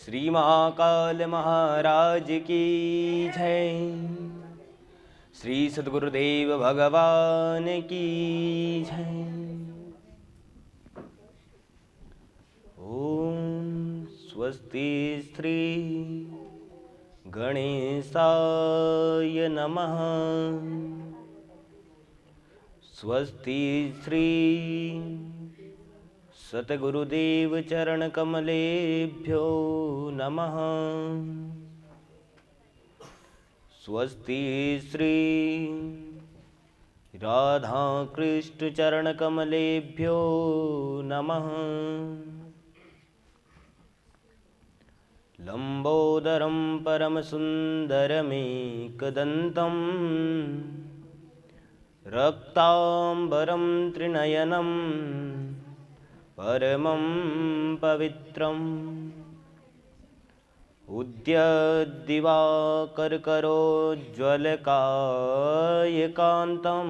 श्री महाकाल महाराज की जय। श्री सद्गुरुदेव भगवान की जय। ओम स्वस्ति श्री गणेशाय नमः। स्वस्ति श्री सतगुरुदेव चरण कमलेभ्यो नमः। स्वस्ति श्री राधा कृष्ण चरण कमलेभ्यो नमः। लंबोदरं परम सुंदरमेकदंतं रक्तांबरं त्रिनयनं परमं पवित्रम् उद्यद्दिवाकरकरोज्ज्वलकायकान्तं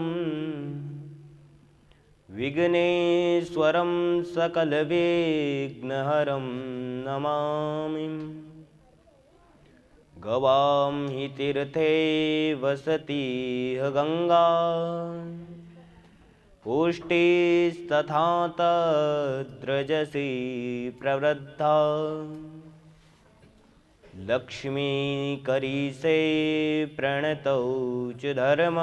विघ्नेश्वरं सकलविघ्नहरं नमामि। गवां हि तीर्थे वसति गंगा पुष्टिस्तथा तद्रजसि प्रवृद्धा लक्ष्मी करीसे प्रणतौ च धर्म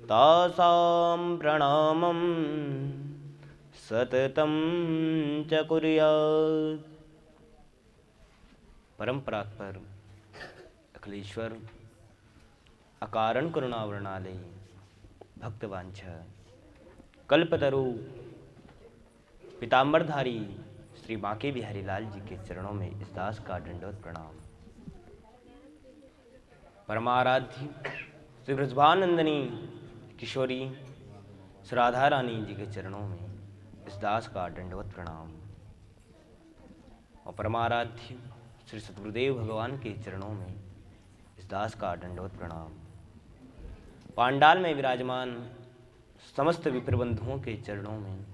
तासां प्रणामं सततं च कुर्यात्। परम परात्पर अखिलेश्वर अकारण करुणावरणालय भक्तवांछ कल्पतरु पीताम्बरधारी श्री बांके बिहारी लाल जी के चरणों में इस दास का दंडवत प्रणाम। परमाराध्य श्री ब्रजभानंदनी किशोरी श्री राधा रानी जी के चरणों में इस दास का दंडवत प्रणाम। और परमाराध्य श्री सद्गुरुदेव भगवान के चरणों में इस दास का दंडवत प्रणाम। पांडाल में विराजमान समस्त विप्र बंधुओं के चरणों में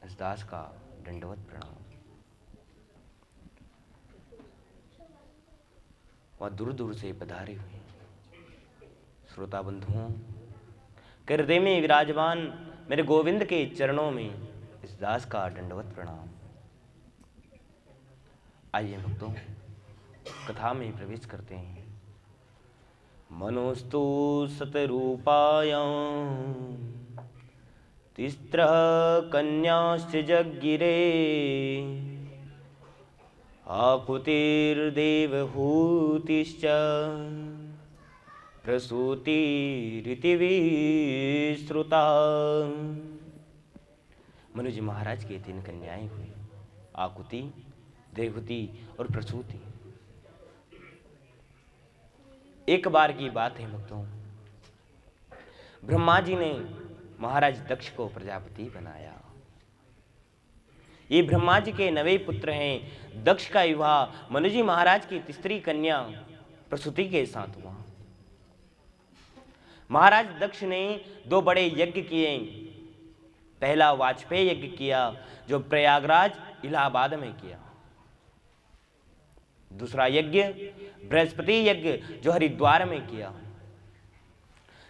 इस दास का दंडवत प्रणाम। वह दूर दूर से पधारे हुए श्रोता बंधुओं के हृदय में विराजमान मेरे गोविंद के चरणों में इस दास का दंडवत प्रणाम। आइए भक्तों कथा में प्रवेश करते हैं। मनोस्तु सतरूपायां तिस्रः कन्याश्च जज्ञिरे आकुतिर्देवहूतिश्च प्रसूतिरिति विश्रुता। मनु जी महाराज के 3 कन्याएं हुई, आकुति, देवहूति और प्रसूति। एक बार की बात है भक्तों, ब्रह्मा जी ने महाराज दक्ष को प्रजापति बनाया। ये ब्रह्मा जी के 9वें पुत्र हैं। दक्ष का विवाह मनु जी महाराज की तीसरी कन्या प्रसूति के साथ हुआ। महाराज दक्ष ने 2 बड़े यज्ञ किए। पहला वाजपेयी यज्ञ किया जो प्रयागराज इलाहाबाद में किया। दूसरा यज्ञ बृहस्पति यज्ञ जो हरिद्वार में किया।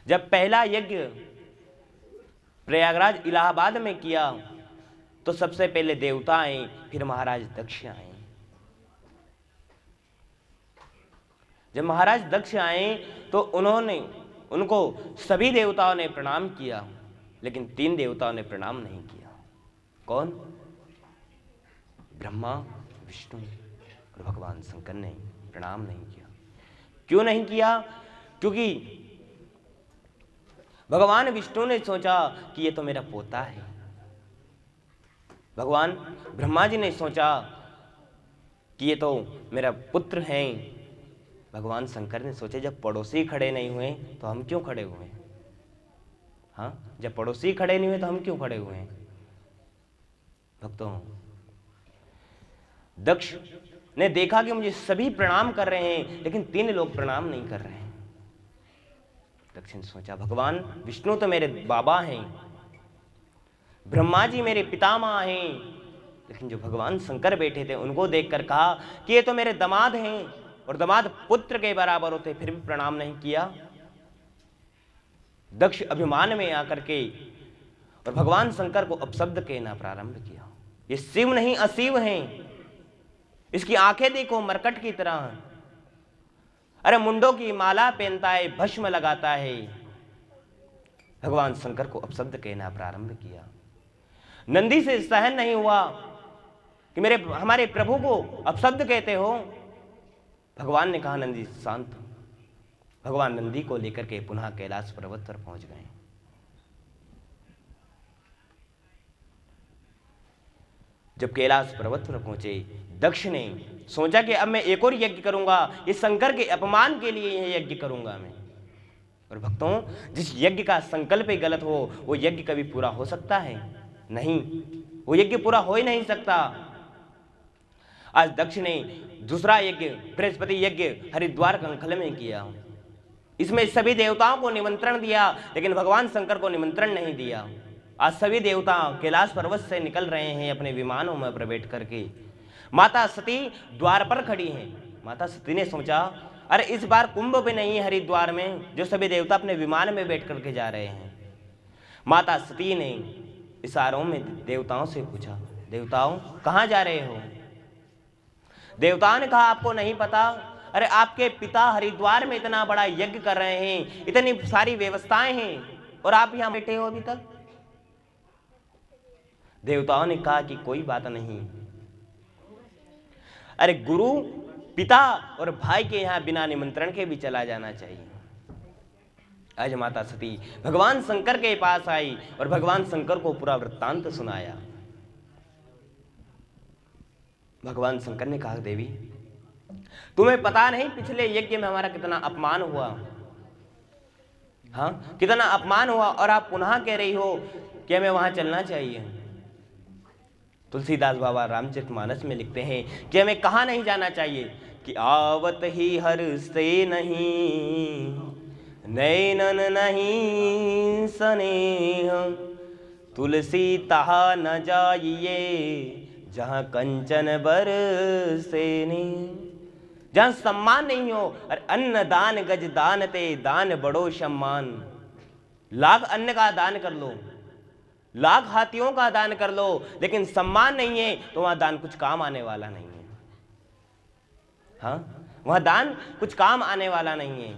जब पहला यज्ञ प्रयागराज इलाहाबाद में किया तो सबसे पहले देवता आए, फिर महाराज दक्ष आए। जब महाराज दक्ष आए तो उनको सभी देवताओं ने प्रणाम किया, लेकिन 3 देवताओं ने प्रणाम नहीं किया। कौन? ब्रह्मा, विष्णु और भगवान शंकर ने प्रणाम नहीं किया। क्यों नहीं किया? क्योंकि भगवान विष्णु ने सोचा कि ये तो मेरा पोता है। भगवान ब्रह्मा जी ने सोचा कि ये तो मेरा पुत्र है। भगवान शंकर ने सोचे जब पड़ोसी खड़े नहीं हुए तो हम क्यों खड़े हुए? हाँ, जब पड़ोसी खड़े नहीं हुए तो हम क्यों खड़े हुए? भक्तों, दक्ष ने देखा कि मुझे सभी प्रणाम कर रहे हैं लेकिन 3 लोग प्रणाम नहीं कर रहे हैं। दक्ष ने सोचा भगवान विष्णु तो मेरे बाबा हैं, ब्रह्मा जी मेरे पितामह हैं, लेकिन जो भगवान शंकर बैठे थे उनको देखकर कहा कि ये तो मेरे दामाद हैं, और दामाद पुत्र के बराबर होते, फिर भी प्रणाम नहीं किया। दक्ष अभिमान में आकर के और भगवान शंकर को अपशब्द कहना प्रारंभ किया। ये शिव नहीं अशिव हैं, इसकी आंखें देखो मरकट की तरह, अरे मुंडों की माला पहनता है, भस्म लगाता है। भगवान शंकर को अपशब्द कहना प्रारंभ किया। नंदी से सहन नहीं हुआ कि हमारे प्रभु को अपशब्द कहते हो। भगवान ने कहा नंदी शांत हो। भगवान नंदी को लेकर के पुनः कैलाश पर्वत पर पहुंच गए। जब कैलाश पर्वत पर पहुंचे, दक्ष ने सोचा कि अब मैं एक और यज्ञ करूंगा, इस शंकर के अपमान के लिए यह यज्ञ करूंगा मैं। और भक्तों, जिस यज्ञ का संकल्प ही गलत हो वो यज्ञ कभी पूरा हो सकता है? नहीं, वो यज्ञ पूरा हो ही नहीं सकता। आज दक्ष ने दूसरा यज्ञ, बृहस्पति यज्ञ, हरिद्वार कंखल में किया। इसमें सभी देवताओं को निमंत्रण दिया, लेकिन भगवान शंकर को निमंत्रण नहीं दिया। आज सभी देवता कैलाश पर्वत से निकल रहे हैं अपने विमानों में प्रवेश करके। माता सती द्वार पर खड़ी हैं। माता सती ने सोचा, अरे इस बार कुंभ भी नहीं है हरिद्वार में, जो सभी देवता अपने विमान में बैठ करके जा रहे हैं। माता सती ने इशारों में देवताओं से पूछा, देवताओं कहाँ जा रहे हो? देवताओं ने कहा, आपको नहीं पता? अरे आपके पिता हरिद्वार में इतना बड़ा यज्ञ कर रहे हैं, इतनी सारी व्यवस्थाएं हैं, और आप यहाँ बैठे हो अभी तक। देवताओं ने कहा कि कोई बात नहीं, अरे गुरु, पिता और भाई के यहाँ बिना निमंत्रण के भी चला जाना चाहिए। आज माता सती भगवान शंकर के पास आई और भगवान शंकर को पूरा वृत्तांत सुनाया। भगवान शंकर ने कहा, देवी तुम्हें पता नहीं पिछले यज्ञ में हमारा कितना अपमान हुआ? हाँ, कितना अपमान हुआ, और आप पुनः कह रही हो कि हमें वहां चलना चाहिए। तुलसीदास बाबा रामचरितमानस में लिखते हैं कि हमें कहाँ नहीं जाना चाहिए, कि आवत ही हर से नहीं, नैनन नहीं स्नेह, तुलसी तहा न जाइए, जहाँ कंचन बर से नहीं। जहाँ सम्मान नहीं हो, और अन्न दान गज दान ते, दान बड़ो सम्मान। लाख अन्न का दान कर लो, लाख हाथियों का दान कर लो, लेकिन सम्मान नहीं है तो वहां दान कुछ काम आने वाला नहीं है। हाँ, वहां दान कुछ काम आने वाला नहीं है।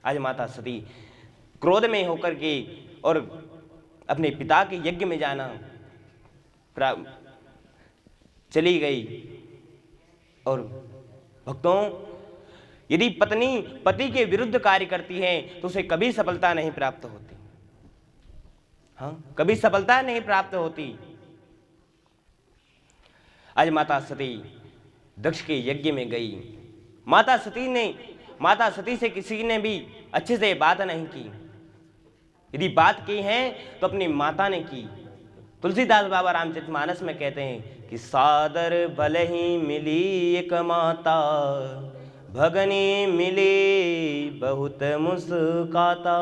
आज माता सती क्रोध में होकर के और अपने पिता के यज्ञ में जाना चली गई। और भक्तों, यदि पत्नी पति के विरुद्ध कार्य करती है तो उसे कभी सफलता नहीं प्राप्त होती। हाँ, कभी सफलता नहीं प्राप्त होती। आज माता सती दक्ष के यज्ञ में गई। माता सती से किसी ने भी अच्छे से बात नहीं की। यदि बात की है तो अपनी माता ने की। तुलसीदास बाबा रामचरितमानस में कहते हैं कि सादर भले ही मिली एक माता, भगनी मिली बहुत मुस्काता।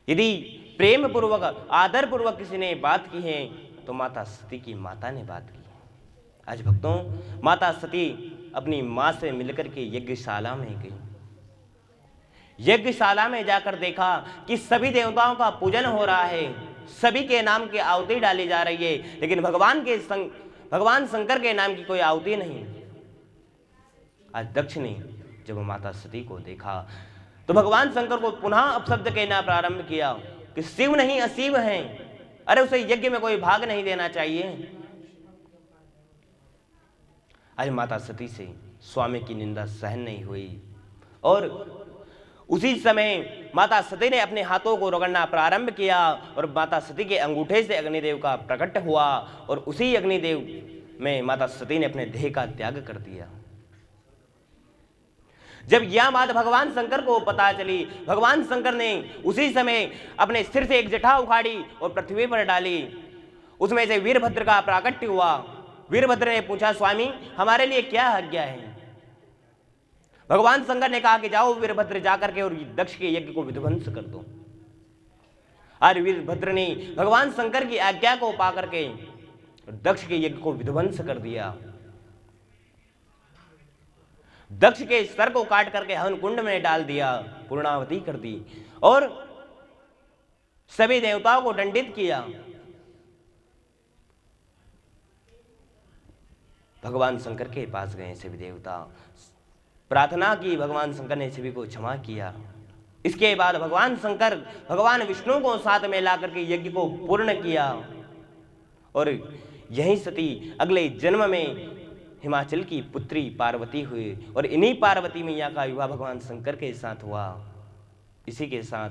यदि प्रेम पूर्वक आदर पूर्वक किसी ने बात की है तो माता सती की माता ने बात की है। आज भक्तों, माता सती अपनी मां से मिलकर के यज्ञशाला में गई। यज्ञशाला में जाकर देखा कि सभी देवताओं का पूजन हो रहा है, सभी के नाम की आहुति डाली जा रही है, लेकिन भगवान शंकर के नाम की कोई आहुति नहीं। आज दक्ष ने जब माता सती को देखा तो भगवान शंकर को पुनः अपशब्द कहना प्रारंभ किया कि शिव नहीं अशिव हैं, अरे उसे यज्ञ में कोई भाग नहीं देना चाहिए। आज माता सती से स्वामी की निंदा सहन नहीं हुई और उसी समय माता सती ने अपने हाथों को रगड़ना प्रारंभ किया और माता सती के अंगूठे से अग्निदेव का प्रकट हुआ और उसी अग्निदेव में माता सती ने अपने देह का त्याग कर दिया। जब यह बात भगवान शंकर को पता चली, भगवान शंकर ने उसी समय अपने सिर से एक जटा उखाड़ी और पृथ्वी पर डाली। उसमें से वीरभद्र का प्राकट्य हुआ। वीरभद्र ने पूछा, स्वामी हमारे लिए क्या आज्ञा है? भगवान शंकर ने कहा कि जाओ वीरभद्र जाकर के और दक्ष के यज्ञ को विध्वंस कर दो। आज वीरभद्र ने भगवान शंकर की आज्ञा को पा करके और दक्ष के यज्ञ को विध्वंस कर दिया। दक्ष के सर को काट करके हवन कुंड में डाल दिया, पूर्णावती कर दी और सभी देवताओं को दंडित किया। भगवान शंकर के पास गए सभी देवता, प्रार्थना की, भगवान शंकर ने सभी को क्षमा किया। इसके बाद भगवान शंकर भगवान विष्णु को साथ में ला करके यज्ञ को पूर्ण किया और यही सती अगले जन्म में हिमाचल की पुत्री पार्वती हुई और इन्हीं पार्वती मैया का विवाह भगवान शंकर के साथ हुआ। इसी के साथ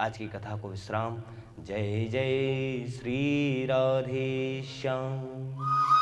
आज की कथा को विश्राम। जय जय श्री राधे श्याम।